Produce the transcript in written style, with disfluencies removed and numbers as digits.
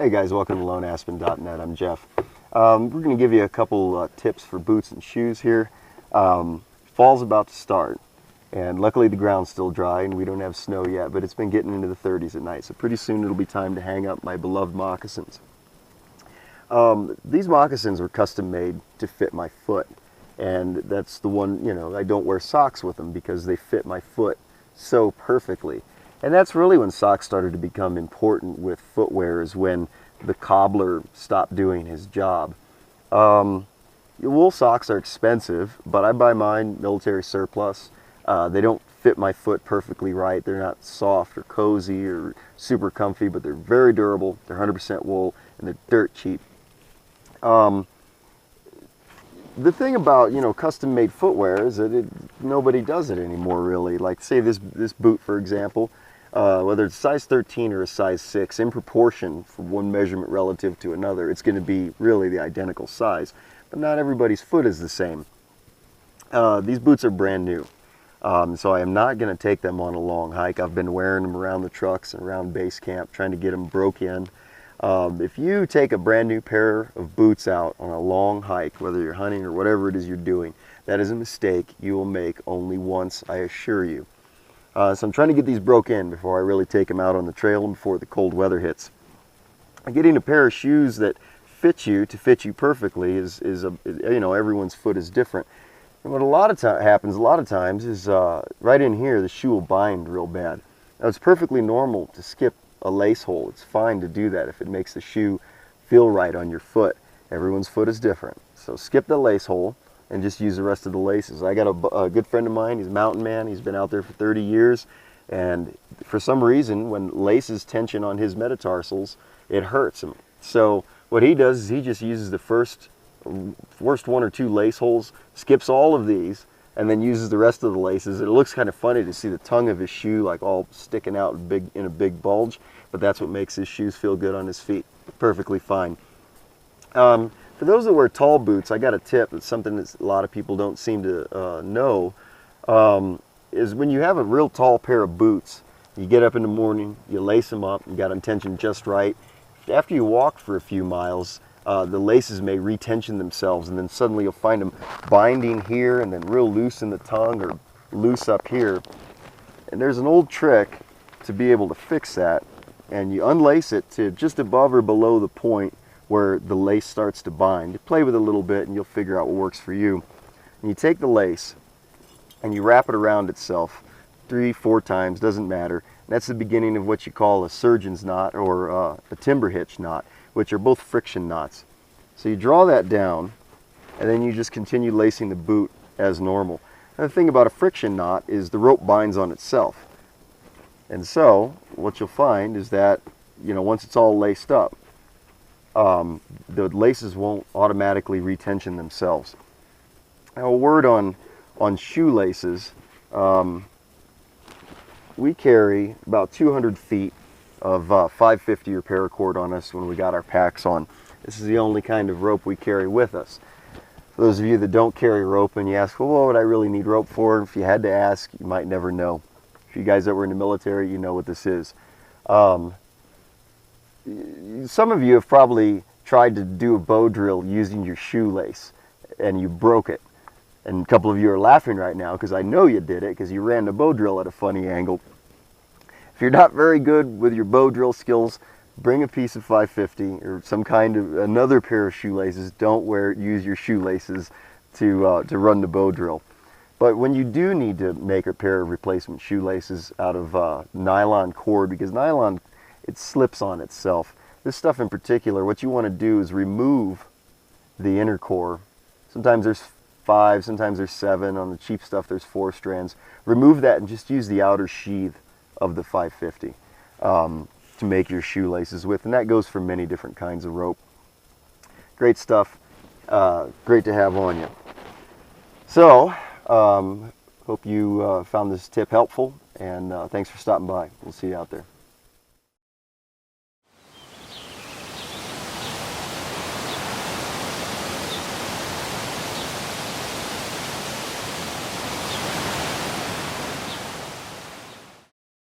Hey guys, welcome to LoneAspen.net. I'm Jeff. We're going to give you a couple tips for boots and shoes here. Fall's about to start, and luckily the ground's still dry and we don't have snow yet, but it's been getting into the 30s at night, so pretty soon it'll be time to hang up my beloved moccasins. These moccasins are custom made to fit my foot, and that's the one, I don't wear socks with them because they fit my foot so perfectly. And that's really when socks started to become important with footwear, is when the cobbler stopped doing his job. Wool socks are expensive, but I buy mine military surplus. They don't fit my foot perfectly right. They're not soft or cozy or super comfy, but they're very durable. They're 100% wool, and they're dirt cheap. The thing about, custom-made footwear is that nobody does it anymore, really. Like, say this boot, for example. Whether it's size 13 or a size 6, in proportion from one measurement relative to another, it's going to be really the identical size. But not everybody's foot is the same. These boots are brand new, so I am not going to take them on a long hike. I've been wearing them around the trucks and around base camp, trying to get them broke in. If you take a brand new pair of boots out on a long hike, whether you're hunting or whatever it is you're doing, that is a mistake you will make only once, I assure you. So I'm trying to get these broke in before I really take them out on the trail and before the cold weather hits. Getting a pair of shoes that fit you perfectly is everyone's foot is different. And what happens a lot of times is right in here the shoe will bind real bad. Now it's perfectly normal to skip a lace hole. It's fine to do that if it makes the shoe feel right on your foot. Everyone's foot is different. So skip the lace hole and just use the rest of the laces. I got a good friend of mine, he's a mountain man, he's been out there for 30 years, and for some reason, when laces tension on his metatarsals, it hurts him. So what he does is he just uses the first one or two lace holes, skips all of these, and then uses the rest of the laces. It looks kind of funny to see the tongue of his shoe like all sticking out in a big bulge, but that's what makes his shoes feel good on his feet. Perfectly fine. For those that wear tall boots, I got a tip. It's something that a lot of people don't seem to know, is when you have a real tall pair of boots, you get up in the morning, you lace them up, you got them tensioned just right. After you walk for a few miles, the laces may retension themselves, and then suddenly you'll find them binding here and then real loose in the tongue or loose up here. And there's an old trick to be able to fix that, and you unlace it to just above or below the point where the lace starts to bind. You play with it a little bit and you'll figure out what works for you. And you take the lace and you wrap it around itself 3-4 times, doesn't matter. And that's the beginning of what you call a surgeon's knot or a timber hitch knot, which are both friction knots. So you draw that down and then you just continue lacing the boot as normal. And the thing about a friction knot is the rope binds on itself. And so what you'll find is that, once it's all laced up, the laces won't automatically retension themselves. Now, a word on shoelaces. We carry about 200 feet of 550 or paracord on us when we got our packs on. This is the only kind of rope we carry with us. For those of you that don't carry rope and you ask, well, what would I really need rope for? If you had to ask, you might never know. If you guys that were in the military, you know what this is. Some of you have probably tried to do a bow drill using your shoelace and you broke it. And a couple of you are laughing right now because I know you did it because you ran the bow drill at a funny angle. If you're not very good with your bow drill skills, bring a piece of 550 or some kind of another pair of shoelaces. Don't use your shoelaces to run the bow drill. But when you do need to make a pair of replacement shoelaces out of nylon cord, because nylon, it slips on itself. This stuff in particular, what you want to do is remove the inner core. Sometimes there's 5, sometimes there's 7. On the cheap stuff there's 4 strands. Remove that and just use the outer sheath of the 550 to make your shoelaces with, and that goes for many different kinds of rope. Great stuff, great to have on you. So, hope you found this tip helpful, and thanks for stopping by. We'll see you out there.